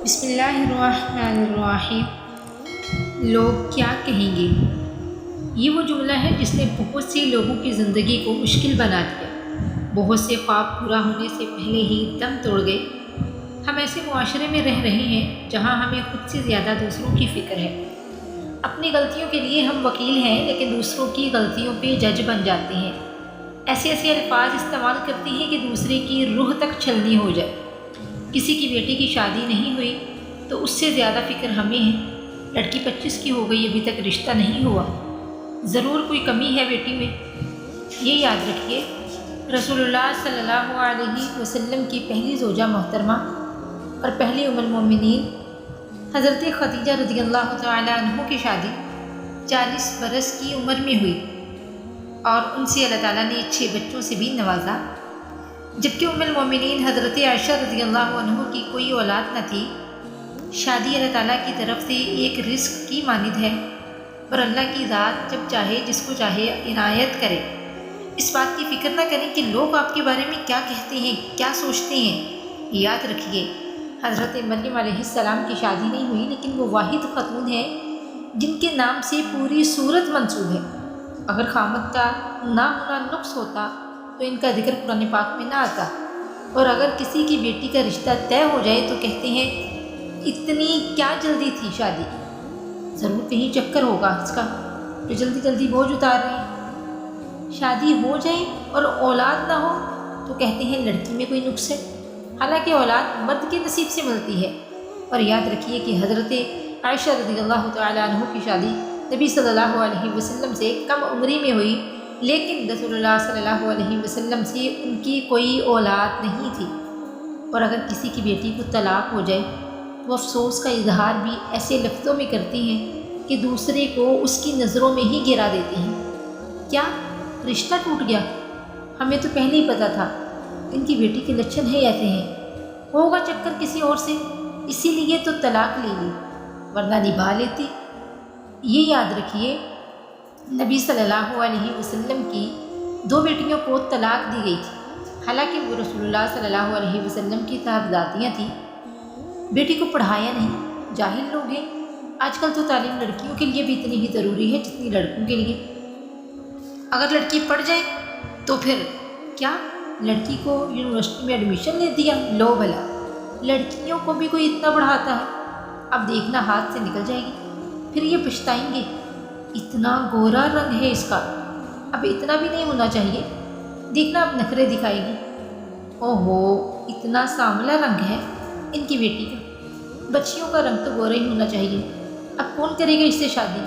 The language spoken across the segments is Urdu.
بسم اللہ الرحمن الرحیم۔ لوگ کیا کہیں گے؟ یہ وہ جملہ ہے جس نے بہت سی لوگوں کی زندگی کو مشکل بنا دیا۔ بہت سے خواب پورا ہونے سے پہلے ہی دم توڑ گئے۔ ہم ایسے معاشرے میں رہ رہے ہیں جہاں ہمیں خود سے زیادہ دوسروں کی فکر ہے۔ اپنی غلطیوں کے لیے ہم وکیل ہیں لیکن دوسروں کی غلطیوں پہ جج بن جاتے ہیں۔ ایسے الفاظ استعمال کرتے ہیں کہ دوسرے کی روح تک چھلنی ہو جائے۔ کسی کی بیٹی کی شادی نہیں ہوئی تو اس سے زیادہ فکر ہمیں ہے۔ لڑکی 25 کی ہو گئی، ابھی تک رشتہ نہیں ہوا، ضرور کوئی کمی ہے بیٹی میں۔ یہ یاد رکھیے، رسول اللہ صلی اللہ علیہ وسلم کی پہلی زوجہ محترمہ اور پہلی ام المومنین حضرت خدیجہ رضی اللہ تعالیٰ عنہ کی شادی 40 برس کی عمر میں ہوئی اور ان سے اللہ تعالیٰ نے 6 بچوں سے بھی نوازا، جبکہ ام المومنین حضرت عائشہ رضی اللہ عنہ کی کوئی اولاد نہ تھی۔ شادی اللہ تعالیٰ کی طرف سے ایک رزق کی مانند ہے اور اللہ کی ذات جب چاہے جس کو چاہے عنایت کرے۔ اس بات کی فکر نہ کریں کہ لوگ آپ کے بارے میں کیا کہتے ہیں، کیا سوچتے ہیں۔ یاد رکھیے، حضرت مریم علیہ السلام کی شادی نہیں ہوئی لیکن وہ واحد خاتون ہیں جن کے نام سے پوری سورت منسوب ہے۔ اگر خامد کا نہ ہونا نقص ہوتا تو ان کا ذکر قرآن پاک میں نہ آتا، اور اگر کسی کی بیٹی کا رشتہ طے ہو جائے تو کہتے ہیں اتنی کیا جلدی تھی شادی، ضرور کہیں چکر ہوگا اس کا جو جلدی جلدی بوجھ اتار رہے ہیں۔ شادی ہو جائے اور اولاد نہ ہو تو کہتے ہیں لڑکی میں کوئی نقص ہے، حالانکہ اولاد مرد کے نصیب سے ملتی ہے۔ اور یاد رکھیے کہ حضرت عائشہ رضی اللہ تعالیٰ عنہ کی شادی نبی صلی اللہ علیہ وسلم سے کم عمری میں ہوئی، لیکن رسول اللہ صلی اللہ علیہ وسلم سے ان کی کوئی اولاد نہیں تھی۔ اور اگر کسی کی بیٹی کو طلاق ہو جائے تو افسوس کا اظہار بھی ایسے لفظوں میں کرتی ہیں کہ دوسرے کو اس کی نظروں میں ہی گرا دیتے ہیں۔ کیا رشتہ ٹوٹ گیا؟ ہمیں تو پہلے ہی پتہ تھا ان کی بیٹی کے لچھن ہے ایسے ہیں، ہوگا چکر کسی اور سے، اسی لیے تو طلاق لے لی ورنہ نبھا لیتی۔ یہ یاد رکھیے، نبی صلی اللہ علیہ وسلم کی 2 بیٹیوں کو طلاق دی گئی تھی، حالانکہ وہ رسول اللہ صلی اللہ علیہ وسلم کی صاحبزادیاں تھیں۔ بیٹی کو پڑھایا نہیں، جاہل لوگ ہیں۔ آج کل تو تعلیم لڑکیوں کے لیے بھی اتنی ہی ضروری ہے جتنی لڑکوں کے لیے۔ اگر لڑکی پڑھ جائے تو پھر کیا لڑکی کو یونیورسٹی میں ایڈمیشن لے دیا؟ لو بھلا، لڑکیوں کو بھی کوئی اتنا پڑھاتا ہے؟ اب دیکھنا ہاتھ سے نکل جائے گی، پھر یہ پچھتائیں گے۔ اتنا گورا رنگ ہے اس کا، اب اتنا بھی نہیں ہونا چاہیے، دیکھنا اب نخرے دکھائے گی۔ اوہو، اتنا سانولا رنگ ہے ان کی بیٹی کا، بچیوں کا رنگ تو گورا ہی ہونا چاہیے۔ اب کون کرے گا اس سے شادی؟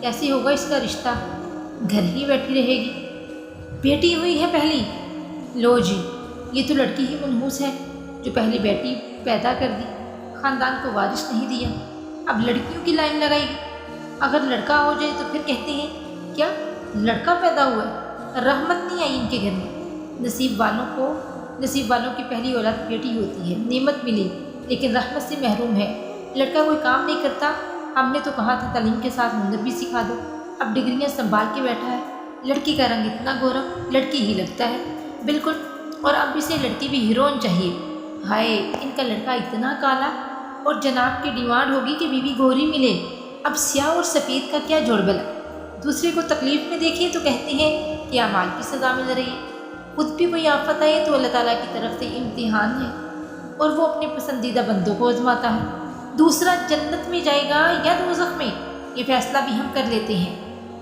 کیسے ہوگا اس کا رشتہ؟ گھر ہی بیٹھی رہے گی۔ بیٹی ہوئی ہے پہلی، لو جی، یہ تو لڑکی ہی منحوس ہے جو پہلی بیٹی پیدا کر دی، خاندان کو وارث نہیں دیا، اب لڑکیوں کی لائن لگائے گی۔ اگر لڑکا ہو جائے تو پھر کہتے ہیں کیا لڑکا پیدا ہوا ہے، رحمت نہیں آئی ان کے گھر میں۔ نصیب والوں کی پہلی اولاد بیٹی ہوتی ہے، نعمت ملی، لیکن رحمت سے محروم ہے۔ لڑکا کوئی کام نہیں کرتا، ہم نے تو کہا تھا تعلیم کے ساتھ ہنر بھی سکھا دو، اب ڈگریاں سنبھال کے بیٹھا ہے۔ لڑکی کا رنگ اتنا گورا، لڑکی ہی لگتا ہے بالکل، اور اب اسے لڑکی بھی ہیروئن چاہیے۔ ہائے، ان کا لڑکا اتنا کالا، اور جناب کی ڈیمانڈ ہوگی کہ بیوی گوری ملے۔ اب سیاہ اور سفید کا کیا جوڑ بلا؟ دوسرے کو تکلیف میں دیکھیں تو کہتے ہیں کہ اعمال کی سزا مل رہی ہے۔ خود بھی کوئی آفت آئے تو اللہ تعالیٰ کی طرف سے امتحان ہے، اور وہ اپنے پسندیدہ بندوں کو آزماتا ہے۔ دوسرا جنت میں جائے گا یا دوزخ میں، یہ فیصلہ بھی ہم کر لیتے ہیں۔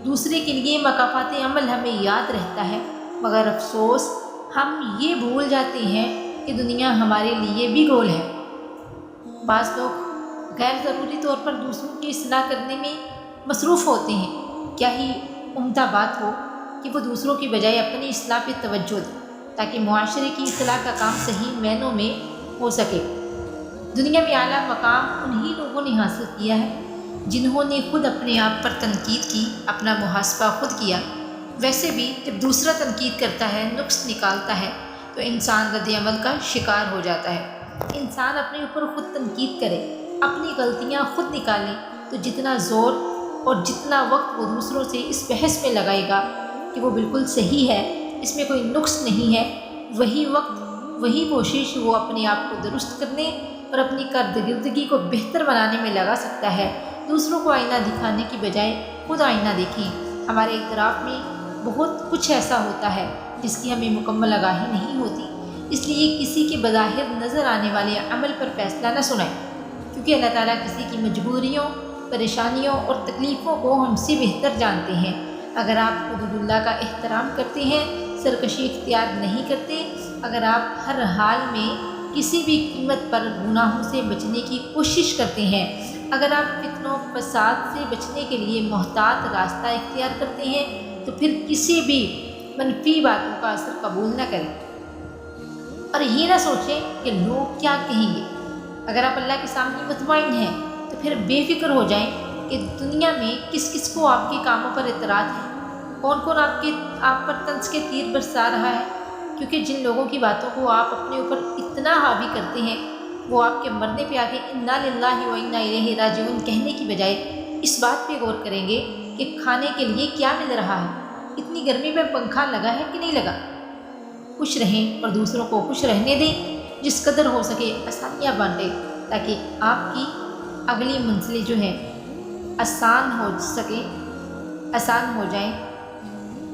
دوسرے کے لیے مکافات عمل ہمیں یاد رہتا ہے، مگر افسوس ہم یہ بھول جاتے ہیں کہ دنیا ہمارے لیے بھی گول ہے۔ بعض لوگ غیر ضروری طور پر دوسروں کی اصلاح کرنے میں مصروف ہوتے ہیں۔ کیا ہی عمدہ بات ہو کہ وہ دوسروں کی بجائے اپنی اصلاح پہ توجہ دیں تاکہ معاشرے کی اصلاح کا کام صحیح معنوں میں ہو سکے۔ دنیا میں اعلیٰ مقام انہی لوگوں نے حاصل کیا ہے جنہوں نے خود اپنے آپ پر تنقید کی، اپنا محاسبہ خود کیا۔ ویسے بھی جب دوسرا تنقید کرتا ہے، نقص نکالتا ہے، تو انسان رد عمل کا شکار ہو جاتا ہے۔ انسان اپنے اوپر خود تنقید کرے، اپنی غلطیاں خود نکالے، تو جتنا زور اور جتنا وقت وہ دوسروں سے اس بحث میں لگائے گا کہ وہ بالکل صحیح ہے، اس میں کوئی نقص نہیں ہے، وہی وقت وہی کوشش وہ اپنے آپ کو درست کرنے اور اپنی کارکردگی کو بہتر بنانے میں لگا سکتا ہے۔ دوسروں کو آئینہ دکھانے کی بجائے خود آئینہ دیکھیں۔ ہمارے اعتراف میں بہت کچھ ایسا ہوتا ہے جس کی ہمیں مکمل آگاہی نہیں ہوتی، اس لیے کسی کے بظاہر نظر آنے والے عمل پر فیصلہ نہ سنائیں، کیونکہ اللہ تعالیٰ کسی کی مجبوریوں، پریشانیوں اور تکلیفوں کو ہم سے بہتر جانتے ہیں۔ اگر آپ حدود اللہ کا احترام کرتے ہیں، سرکشی اختیار نہیں کرتے، اگر آپ ہر حال میں کسی بھی قیمت پر گناہوں سے بچنے کی کوشش کرتے ہیں، اگر آپ فتنوں فساد سے بچنے کے لیے محتاط راستہ اختیار کرتے ہیں، تو پھر کسی بھی منفی باتوں کا اثر قبول نہ کریں اور یہ نہ سوچیں کہ لوگ کیا کہیں گے۔ اگر آپ اللہ کے سامنے مطمئن ہیں تو پھر بے فکر ہو جائیں کہ دنیا میں کس کس کو آپ کے کاموں پر اعتراض ہے، کون کون آپ پر طنز کے تیر برسا رہا ہے، کیونکہ جن لوگوں کی باتوں کو آپ اپنے اوپر اتنا حاوی کرتے ہیں، وہ آپ کے مرنے پہ آگے انا للہ و انا الیہ راجعون کہنے کی بجائے اس بات پہ غور کریں گے کہ کھانے کے لیے کیا مل رہا ہے، اتنی گرمی میں پنکھا لگا ہے کہ نہیں لگا۔ خوش رہیں اور دوسروں کو خوش رہنے دیں، جس قدر ہو سکے آسانیاں بانٹیں تاکہ آپ کی اگلی منزلیں جو ہیں آسان ہو جائیں۔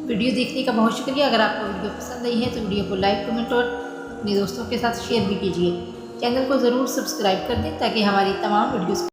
ویڈیو دیکھنے کا بہت شکریہ۔ اگر آپ کو ویڈیو پسند آئی ہے تو ویڈیو کو لائک، کمنٹ اور اپنے دوستوں کے ساتھ شیئر بھی کیجیے۔ چینل کو ضرور سبسکرائب کر دیں تاکہ ہماری تمام ویڈیوز